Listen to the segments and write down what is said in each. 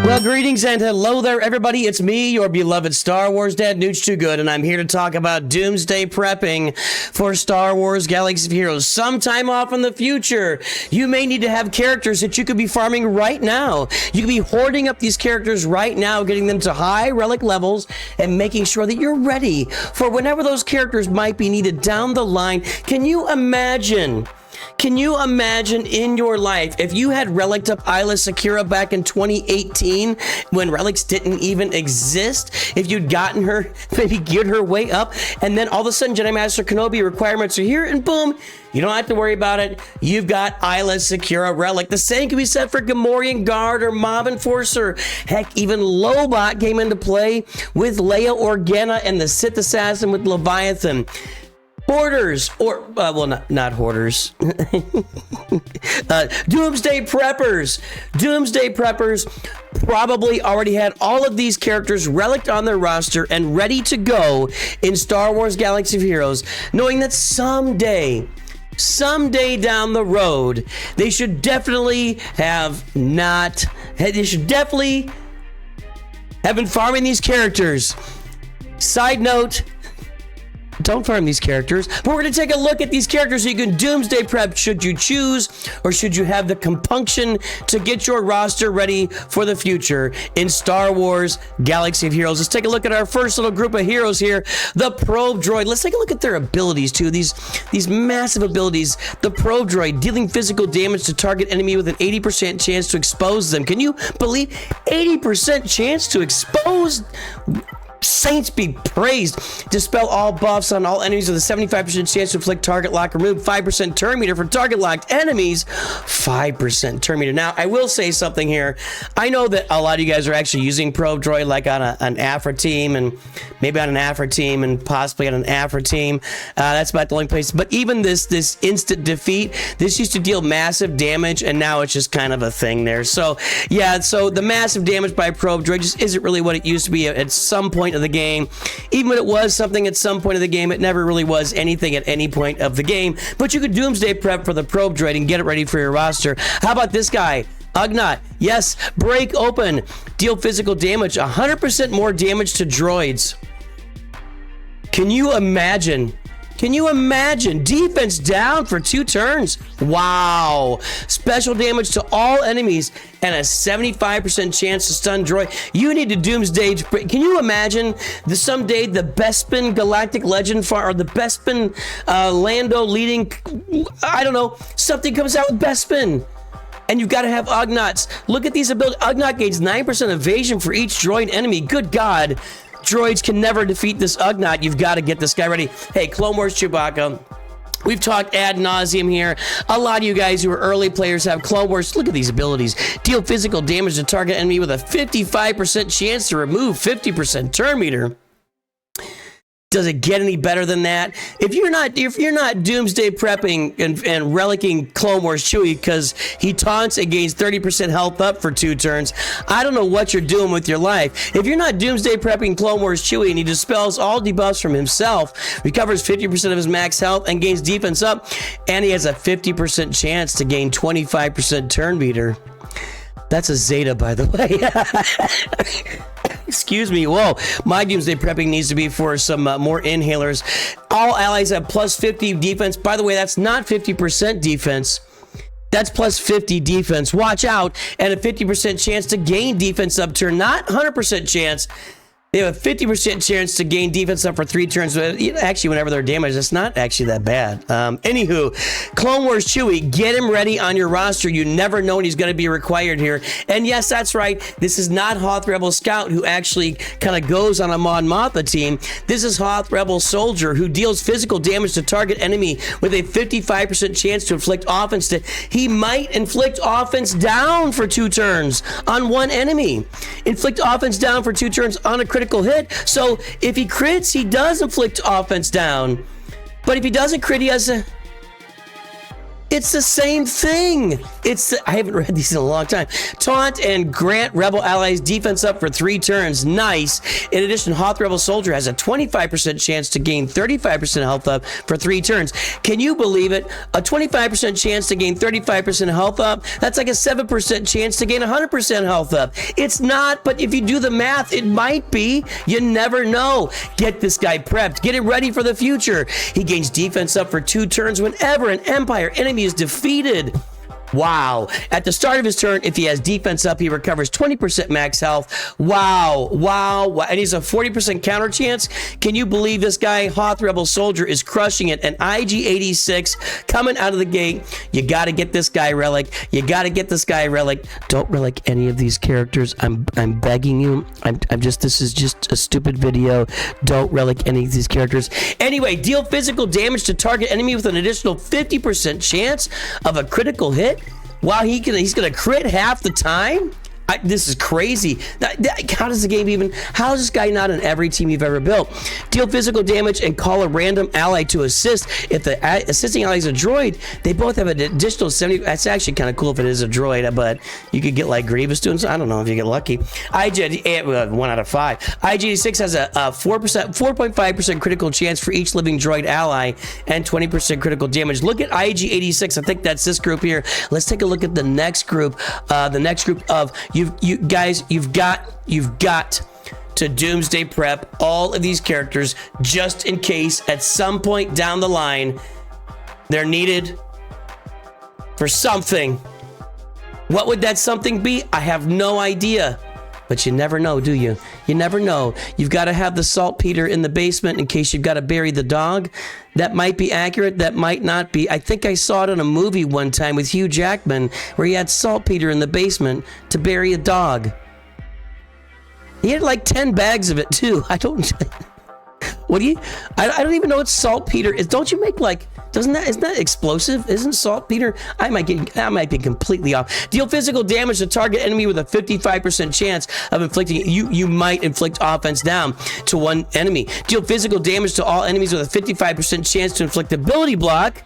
Well, greetings and hello there, everybody. It's me, your beloved Star Wars dad, Nooch Too Good, and I'm here to talk about Doomsday prepping for Star Wars Galaxy of Heroes. Sometime off in the future, you may need to have characters that you could be farming right now. You could be hoarding up these characters right now, getting them to high relic levels, and making sure that you're ready for whenever those characters might be needed down the line. Can you imagine in your life if you had relicked up Isla Secura back in 2018 when relics didn't even exist? If you'd gotten her, maybe geared her way up, and then all of a sudden Jedi Master Kenobi requirements are here, and boom, you don't have to worry about it. You've got Isla Secura relic. The same can be said for Gamorrean Guard or Mob Enforcer. Heck, even Lobot came into play with Leia Organa and the Sith Assassin with Leviathan. Hoarders, or, well, not hoarders. Doomsday Preppers. Doomsday Preppers probably already had all of these characters relicked on their roster and ready to go in Star Wars Galaxy of Heroes, knowing that someday down the road, they should definitely have been farming these characters. Side note, don't farm these characters, but we're going to take a look at these characters so you can Doomsday prep should you choose, or should you have the compunction to get your roster ready for the future in Star Wars Galaxy of Heroes. Let's take a look at our first little group of heroes here, the Probe Droid. Let's take a look at their abilities too, these massive abilities. The Probe Droid, dealing physical damage to target enemy with an 80% chance to expose them. Can you believe 80% chance to expose? Saints be praised. Dispel all buffs on all enemies with a 75% chance to inflict target lock. Remove 5% turn meter for target locked enemies. 5% turn meter. Now, I will say something here. I know that a lot of you guys are actually using Probe Droid like on an Afra team, and maybe on an Afra team, and possibly on an Afra team. That's about the only place. But even this instant defeat, this used to deal massive damage, and now it's just kind of a thing there. So, yeah, so the massive damage by Probe Droid just isn't really what it used to be at some point of the game. Even when it was something at some point of the game, it never really was anything at any point of the game. But you could Doomsday prep for the Probe Droid and get it ready for your roster. How about this guy? Ugnaught. Yes, break open. Deal physical damage. 100% more damage to droids. Can you imagine? Defense down for 2 turns. Wow. Special damage to all enemies and a 75% chance to stun droid. You need to Doomsday. Can you imagine someday the Bespin Galactic Legend or the Bespin Lando leading, I don't know, something comes out with Bespin. And you've got to have Ugnaughts. Look at these abilities. Ugnaught gains 9% evasion for each droid enemy. Good God. Droids can never defeat this Ugnaught. You've got to get this guy ready. Hey, Clone Wars Chewbacca. We've talked ad nauseum here. A lot of you guys who are early players have Clone Wars. Look at these abilities. Deal physical damage to target enemy with a 55% chance to remove 50% turn meter. Does it get any better than that? If you're not Doomsday prepping and relicking Clone Wars Chewie because he taunts and gains 30% health up for 2 turns, I don't know what you're doing with your life. If you're not Doomsday prepping Clone Wars Chewie and he dispels all debuffs from himself, recovers 50% of his max health and gains defense up, and he has a 50% chance to gain 25% turn meter. That's a Zeta, by the way. Excuse me. Whoa. My Doomsday prepping needs to be for some more inhalers. All allies have plus 50 defense. By the way, that's not 50% defense. That's plus 50 defense. Watch out. And a 50% chance to gain defense up turn. Not 100% chance. They have a 50% chance to gain defense up for 3 turns. Actually, whenever they're damaged, it's not actually that bad. Anywho, Clone Wars Chewie, get him ready on your roster. You never know when he's going to be required here. And yes, that's right. This is not Hoth Rebel Scout, who actually kind of goes on a Mon Mothma team. This is Hoth Rebel Soldier, who deals physical damage to target enemy with a 55% chance to inflict offense. He might inflict offense down for 2 turns on one enemy. Inflict offense down for 2 turns on a critical hit. So if he crits, he does inflict offense down. But if he doesn't crit, he has a It's the same thing. I haven't read these in a long time. Taunt and grant rebel allies defense up for 3 turns. Nice. In addition, Hoth Rebel Soldier has a 25% chance to gain 35% health up for 3 turns. Can you believe it? A 25% chance to gain 35% health up? That's like a 7% chance to gain 100% health up. It's not, but if you do the math, it might be. You never know. Get this guy prepped. Get it ready for the future. He gains defense up for 2 turns whenever an Empire enemy is defeated. Wow. At the start of his turn, if he has defense up, he recovers 20% max health. Wow. And he's a 40% counter chance. Can you believe this guy, Hoth Rebel Soldier, is crushing it? An IG-86 coming out of the gate. You got to get this guy relic. Don't relic any of these characters. I'm begging you. This is just a stupid video. Don't relic any of these characters. Anyway, deal physical damage to target enemy with an additional 50% chance of a critical hit. Wow, he's gonna crit half the time? This is crazy. How does the game even... How is this guy not in every team you've ever built? Deal physical damage and call a random ally to assist. If the assisting ally is a droid, they both have an additional 70... That's actually kind of cool if it is a droid, but you could get like Grievous doing something. I don't know if you get lucky. 1 out of 5. IG-86 has a 4.5% critical chance for each living droid ally and 20% critical damage. Look at IG-86. I think that's this group here. Let's take a look at the next group. The next group of... You guys, you've got to Doomsday prep all of these characters just in case at some point down the line they're needed for something. What would that something be? I have no idea. But you never know, do you? You never know. You've got to have the saltpeter in the basement in case you've got to bury the dog. That might be accurate. That might not be. I think I saw it in a movie one time with Hugh Jackman where he had saltpeter in the basement to bury a dog. He had like 10 bags of it too. I don't even know what saltpeter is. Don't you make like... Isn't that explosive? Isn't saltpeter? I might be completely off. Deal physical damage to target enemy with a 55% chance of inflicting... You might inflict offense down to one enemy. Deal physical damage to all enemies with a 55% chance to inflict ability block.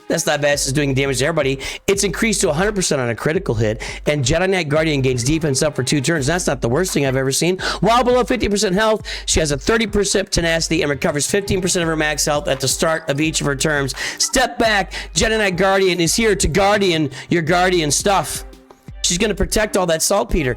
That's not bad. It's doing damage to everybody. It's increased to 100% on a critical hit. And Jedi Knight Guardian gains defense up for 2 turns. That's not the worst thing I've ever seen. While below 50% health, she has a 30% tenacity and recovers 15% of her max health at the start of each of her turns. Step back. Jedi Knight Guardian is here to guardian your guardian stuff. She's going to protect all that saltpeter.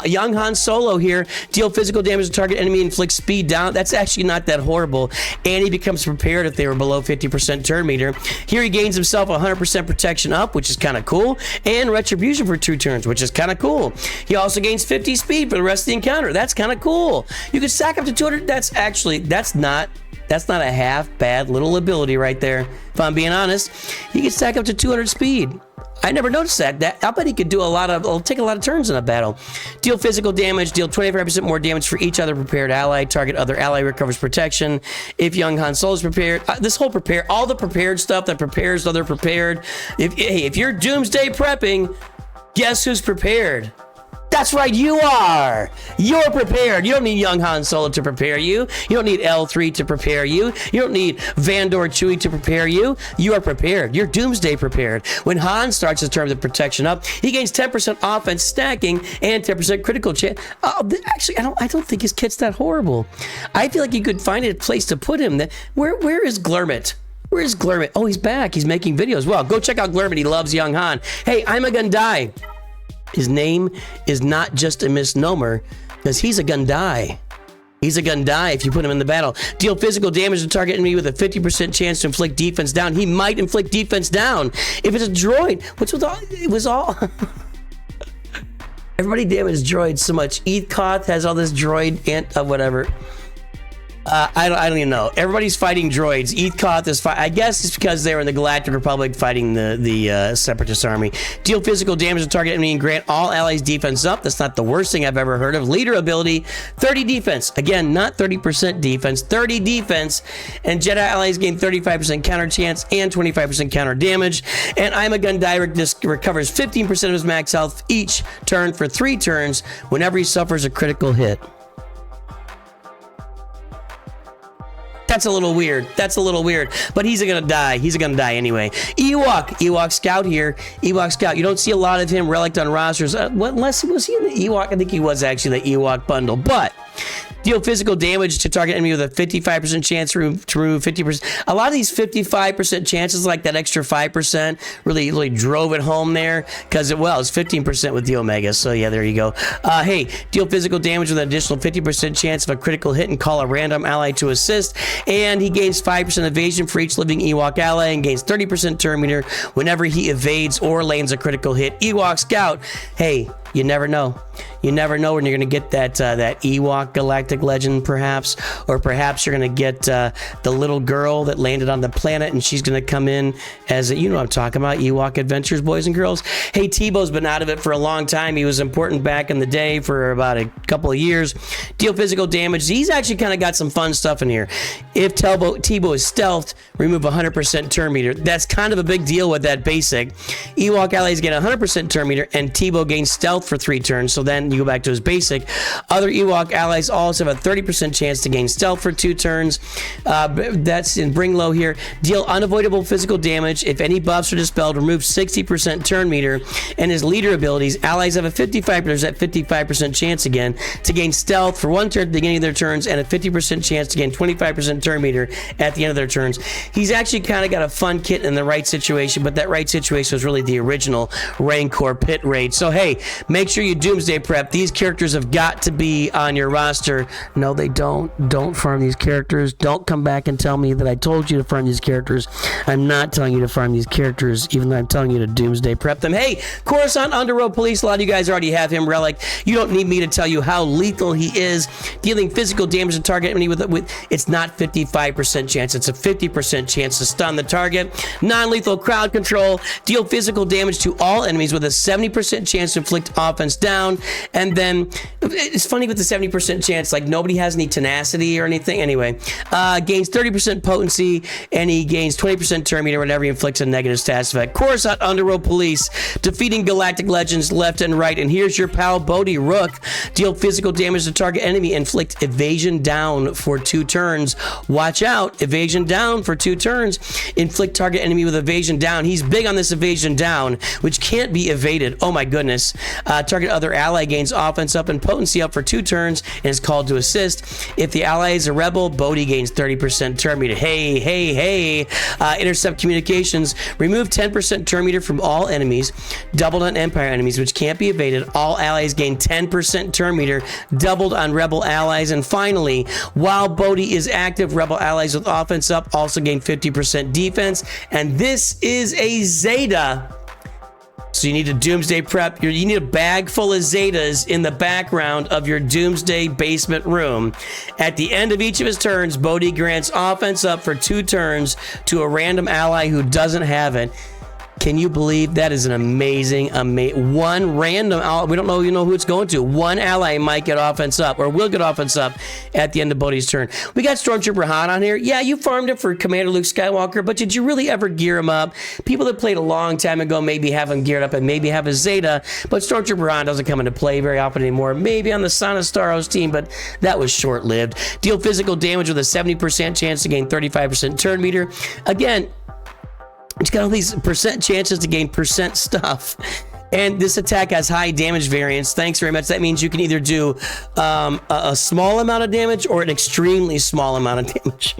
Young Han Solo here. Deal physical damage to target enemy, inflict speed down. That's actually not that horrible. And he becomes prepared if they were below 50% turn meter. Here he gains himself 100% protection up, which is kind of cool. And retribution for 2 turns, which is kind of cool. He also gains 50 speed for the rest of the encounter. That's kind of cool. You can stack up to 200. That's not a half bad little ability right there. If I'm being honest, he can stack up to 200 speed. I never noticed that. I bet he could do take a lot of turns in a battle. Deal physical damage, deal 25% more damage for each other prepared ally. Target other ally recovers protection. If young Han Solo is prepared, all the prepared stuff that prepares other prepared. If you're Doomsday prepping, guess who's prepared? That's right, you are. You're prepared. You don't need young Han Solo to prepare you. You don't need L3 to prepare you. You don't need Vandor Chewie to prepare you. You are prepared. You're Doomsday prepared. When Han starts his term of protection up, he gains 10% offense stacking and 10% critical chance. Actually, I don't think his kit's that horrible. I feel like you could find a place to put him. Where is Glurmit? Where's Glurmit? Oh, he's back. He's making videos. Well, go check out Glurmit. He loves young Han. Hey, Ima-Gun die. His name is not just a misnomer because he's a Gundai. He's a Gundai if you put him in the battle. Deal physical damage to target enemy with a 50% chance to inflict defense down. He might inflict defense down. If it's a droid, it was all... Everybody damaged droids so much. Ugnaught has all this droid and whatever. I don't even know. Everybody's fighting droids. Ugnaught is fighting. I guess it's because they were in the Galactic Republic fighting the Separatist army. Deal physical damage to target enemy and grant all allies defense up. That's not the worst thing I've ever heard of. Leader ability, 30 defense. Again, not 30% defense, 30 defense. And Jedi allies gain 35% counter chance and 25% counter damage. And Ima-Gun Direct recovers 15% of his max health each turn for 3 turns whenever he suffers a critical hit. That's a little weird. That's a little weird. But he's gonna die. He's gonna die anyway. Ewok Scout here. Ewok Scout. You don't see a lot of him relic on rosters. Unless was he in the Ewok? I think he was actually the Ewok bundle. But deal physical damage to target enemy with a 55% chance to remove 50%. A lot of these 55% chances, like that extra 5%, really drove it home there because it's 15% with the Omega. So yeah, there you go. Hey, deal physical damage with an additional 50% chance of a critical hit and call a random ally to assist. And he gains 5% evasion for each living Ewok ally and gains 30% turn meter whenever he evades or lands a critical hit. Ewok Scout. Hey, you never know. You never know when you're going to get that Ewok Galactic Legend, perhaps. Or perhaps you're going to get the little girl that landed on the planet, and she's going to come in as, you know what I'm talking about, Ewok Adventures, boys and girls. Hey, Teebo's been out of it for a long time. He was important back in the day for about a couple of years. Deal physical damage. He's actually kind of got some fun stuff in here. If Teebo is stealthed, remove 100% turn meter. That's kind of a big deal with that basic. Ewok allies get 100% turn meter, and Teebo gains stealth for 3 turns, so then you go back to his basic. Other Ewok allies also have a 30% chance to gain stealth for 2 turns. That's in Bring Low here. Deal unavoidable physical damage. If any buffs are dispelled, remove 60% turn meter. And his leader abilities, allies have a 55% chance again to gain stealth for 1 turn at the beginning of their turns and a 50% chance to gain 25% turn meter at the end of their turns. He's actually kind of got a fun kit in the right situation, but that right situation was really the original Rancor pit raid. So hey, make sure you Doomsday prep. These characters have got to be on your roster. No, they don't. Don't farm these characters. Don't come back and tell me that I told you to farm these characters. I'm not telling you to farm these characters, even though I'm telling you to Doomsday prep them. Hey, Coruscant Underworld Police. A lot of you guys already have him relic. You don't need me to tell you how lethal he is. Dealing physical damage to target enemy with it's not 55% chance. It's a 50% chance to stun the target. Non-lethal crowd control. Deal physical damage to all enemies with a 70% chance to inflict offense down. And then it's funny with the 70% chance, like nobody has any tenacity or anything. Anyway, gains 30% potency, and he gains 20% turn meter whenever he inflicts a negative status effect. Coruscant Underworld Police, defeating galactic legends left and right. And here's your pal Bodhi Rook. Deal physical damage to target enemy, inflict evasion down for 2 turns. Watch out, evasion down for 2 turns. Inflict target enemy with evasion down. He's big on this evasion down, which can't be evaded. Oh my goodness. Target other ally gains offense up and potency up for 2 turns and is called to assist. If the ally is a rebel, Bodhi gains 30% turn meter. Hey. Intercept communications. Remove 10% turn meter from all enemies. Doubled on Empire enemies, which can't be evaded. All allies gain 10% turn meter. Doubled on rebel allies. And finally, while Bodhi is active, rebel allies with offense up also gain 50% defense. And this is a Zeta. So you need a Doomsday prep. You need a bag full of Zetas in the background of your Doomsday basement room. At the end of each of his turns, Bodhi grants offense up for 2 turns to a random ally who doesn't have it. Can you believe that is an amazing, one random, we don't know, who it's going to. One ally might get offense up, or will get offense up at the end of Bodhi's turn. We got Stormtrooper Han on here. Yeah, you farmed it for Commander Luke Skywalker, but did you really ever gear him up? People that played a long time ago maybe have him geared up and maybe have a Zeta, but Stormtrooper Han doesn't come into play very often anymore. Maybe on the Son of Staros team, but that was short-lived. Deal physical damage with a 70% chance to gain 35% turn meter. Again, it's got all these percent chances to gain percent stuff. And this attack has high damage variance. Thanks very much. That means you can either do a small amount of damage or an extremely small amount of damage.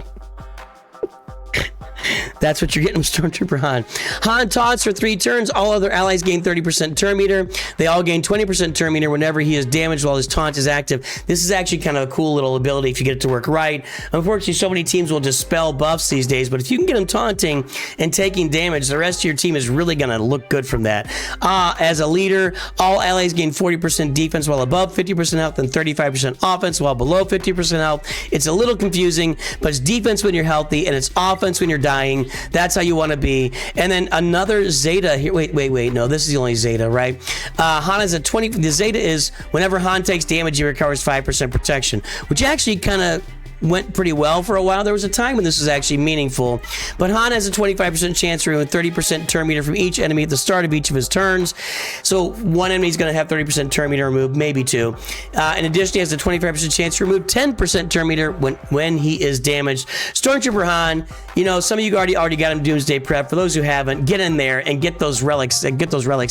That's what you're getting from Stormtrooper Han. Han taunts for 3 turns. All other allies gain 30% turn meter. They all gain 20% turn meter whenever he is damaged while his taunt is active. This is actually kind of a cool little ability if you get it to work right. Unfortunately, so many teams will dispel buffs these days, but if you can get them taunting and taking damage, the rest of your team is really going to look good from that. As a leader, all allies gain 40% defense while above 50% health and 35% offense while below 50% health. It's a little confusing, but it's defense when you're healthy and it's offense when you're dying. That's how you want to be. And then another Zeta here. Wait. No, this is the only Zeta, right? Han is a 20. The Zeta is whenever Han takes damage, he recovers 5% protection, which actually kind of went pretty well for a while. There was a time when this was actually meaningful. But Han has a 25% chance to remove 30% turn meter from each enemy at the start of each of his turns. So one enemy is going to have 30% turn meter removed, maybe two. In addition, he has a 25% chance to remove 10% turn meter when he is damaged. Stormtrooper Han, you know, some of you already got him Doomsday prep. For those who haven't, get in there and get those relics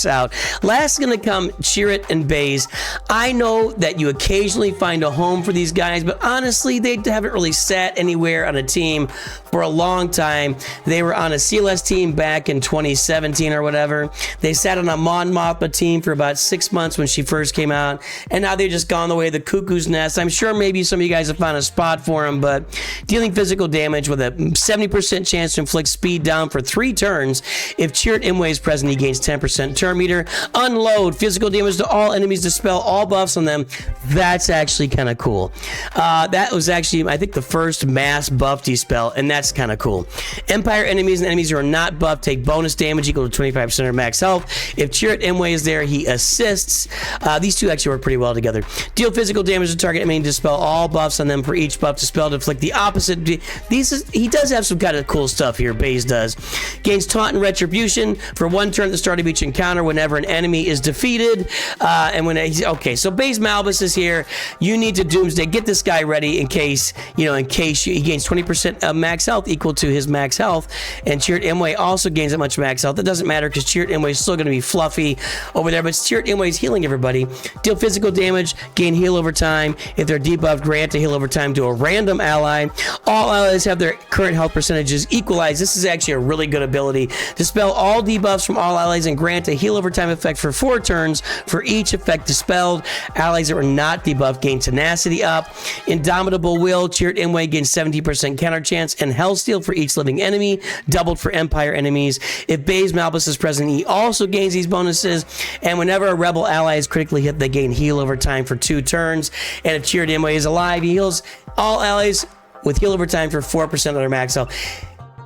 out. Last is going to come Chirrut and Baze. I know that you occasionally find a home for these guys, but honestly, they haven't really sat anywhere on a team for a long time. They were on a CLS team back in 2017 or whatever. They sat on a Mon Mothma team for about 6 months when she first came out, and now they've just gone the way of the cuckoo's nest. I'm sure maybe some of you guys have found a spot for them, but dealing physical damage with a 70% chance to inflict speed down for 3 turns. If Chirrut Îmwe is present, he gains 10% turn meter. Unload physical damage to all enemies, dispel all buffs on them. That's actually kind of cool. That was actually, I think, the first mass buff dispel, and that's kind of cool. Empire enemies and enemies who are not buffed take bonus damage equal to 25% of max health. If Chirrut Îmwe is there, he assists. These two actually work pretty well together. Deal physical damage to target enemy and dispel all buffs on them. For each buff dispelled, inflict the opposite. He does have some kind of cool stuff here. Baze does. Gains taunt and retribution for 1 turn at the start of each encounter whenever an enemy is defeated. And when he's okay, so Baze Malbus is here. You need to Doomsday. Get this guy ready in case he gains 20% of max health equal to his max health. And Chirrut Îmwe also gains that much max health. That doesn't matter because Chirrut Îmwe is still going to be fluffy over there. But Chirrut Îmwe is healing everybody. Deal physical damage. Gain heal over time. If they're debuffed, grant a heal over time to a random ally. All allies have their current health percentages equalized. This is actually a really good ability. Dispel all debuffs from all allies and grant a heal over time effect for 4 turns for each effect dispelled. Allies that were not debuffed gain tenacity up. Indomitable Will. Chirrut Îmwe gains 70% counter chance and health steal for each living enemy, doubled for Empire enemies. If Baze Malbus is present, he also gains these bonuses. And whenever a rebel ally is critically hit, they gain heal over time for 2 turns. And if Chirrut Îmwe is alive, he heals all allies with heal over time for 4% of their max health.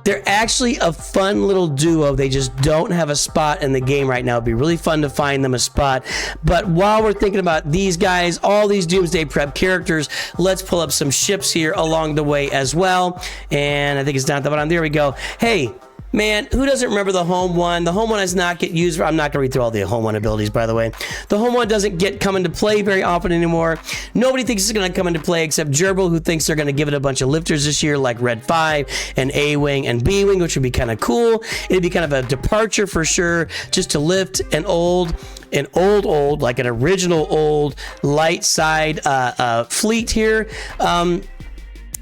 They're actually a fun little duo. They just don't have a spot in the game right now. It'd be really fun to find them a spot. But while we're thinking about these guys, all these Doomsday Prep characters, let's pull up some ships here along the way as well. And I think it's down at the bottom. There we go. Hey, man, who doesn't remember the home one? The home one does not get used. I'm not going to read through all the home one abilities, by the way. The home one doesn't come into play very often anymore. Nobody thinks it's going to come into play except Gerbil, who thinks they're going to give it a bunch of lifters this year, like Red 5 and A-Wing and B-Wing, which would be kind of cool. It'd be kind of a departure for sure, just to lift an old, like an original old light side fleet here.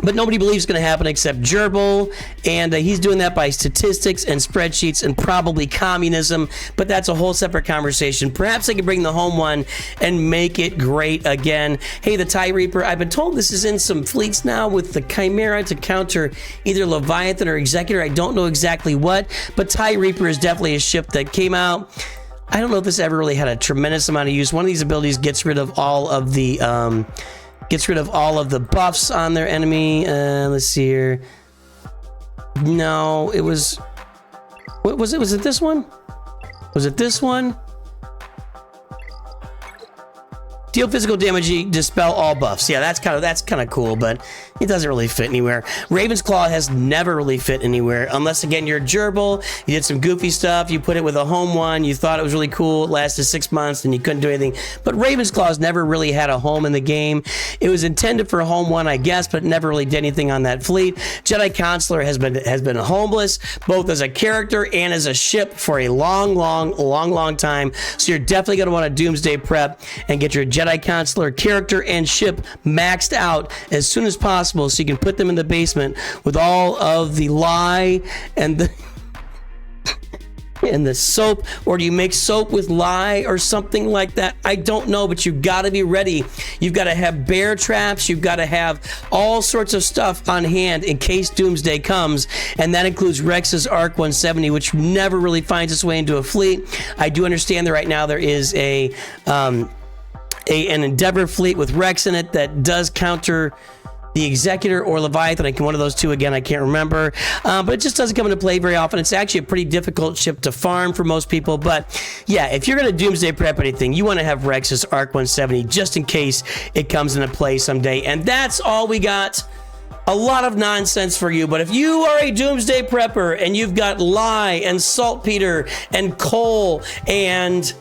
But nobody believes it's going to happen except Gerbil, and he's doing that by statistics and spreadsheets and probably communism, but that's a whole separate conversation. Perhaps they can bring the home one and make it great again. Hey, the TIE Reaper, I've been told this is in some fleets now with the Chimera to counter either Leviathan or Executor. I don't know exactly what, but TIE Reaper is definitely a ship that came out. I don't know if this ever really had a tremendous amount of use. One of these abilities gets rid of all of the buffs on their enemy. Let's see here. No, it was... What was it? Was it this one? Was it this one? Deal physical damage, dispel all buffs. Yeah, that's kind of cool, but it doesn't really fit anywhere. Raven's Claw has never really fit anywhere, unless again you're a gerbil, you did some goofy stuff, you put it with a home one, you thought it was really cool, it lasted 6 months, and you couldn't do anything. But Raven's Claws never really had a home in the game. It was intended for a home one, I guess, but never really did anything on that fleet. Jedi Consular has been homeless, both as a character and as a ship for a long time. So you're definitely going to want to Doomsday prep and get your Jedi Consular character and ship maxed out as soon as possible so you can put them in the basement with all of the lye and the soap. Or do you make soap with lye or something like that? I don't know, but you've got to be ready. You've got to have bear traps. You've got to have all sorts of stuff on hand in case Doomsday comes, and that includes Rex's Arc 170, which never really finds its way into a fleet. I do understand that right now there is an Endeavor fleet with Rex in it that does counter the Executor or Leviathan. One of those two, again, I can't remember. But it just doesn't come into play very often. It's actually a pretty difficult ship to farm for most people. But yeah, if you're going to Doomsday prep anything, you want to have Rex's Arc 170 just in case it comes into play someday. And that's all we got a lot of nonsense for you. But if you are a Doomsday prepper and you've got lye and saltpeter and coal and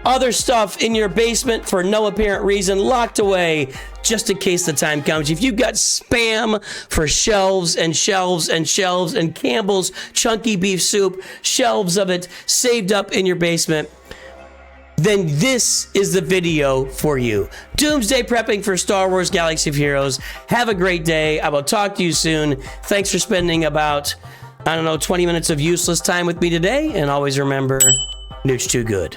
other stuff in your basement for no apparent reason, locked away just in case the time comes. If you've got spam for shelves and shelves and shelves and Campbell's chunky beef soup, shelves of it saved up in your basement, then this is the video for you. Doomsday prepping for Star Wars Galaxy of Heroes. Have a great day. I will talk to you soon. Thanks for spending about, 20 minutes of useless time with me today. And always remember, Nooch too good.